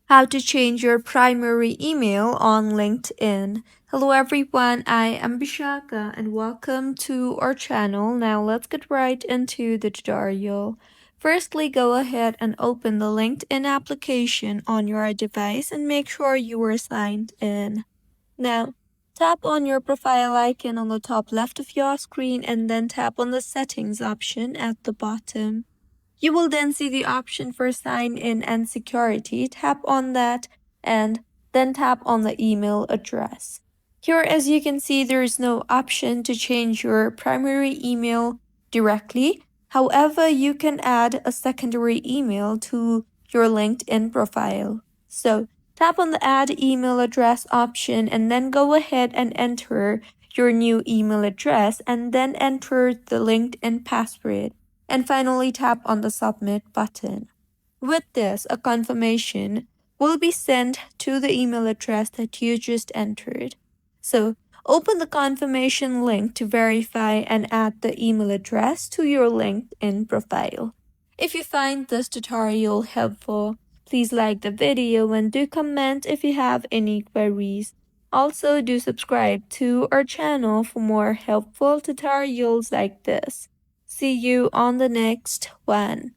How to change your primary email on LinkedIn. Hello everyone, I am Bishaka and welcome to our channel. Now let's get right into the tutorial. Firstly, go ahead and open the LinkedIn application on your device and make sure you are signed in. Now, tap on your profile icon on the top left of your screen and then tap on the settings option at the bottom. You will then see the option for sign in and security. Tap on that and then tap on the email address. Here, as you can see, there is no option to change your primary email directly. However, you can add a secondary email to your LinkedIn profile. So tap on the add email address option and then go ahead and enter your new email address and then enter the LinkedIn password and finally tap on the submit button. With this, a confirmation will be sent to the email address that you just entered. So open the confirmation link to verify and add the email address to your LinkedIn profile. If you find this tutorial helpful, please like the video and do comment if you have any queries. Also, do subscribe to our channel for more helpful tutorials like this. See you on the next one.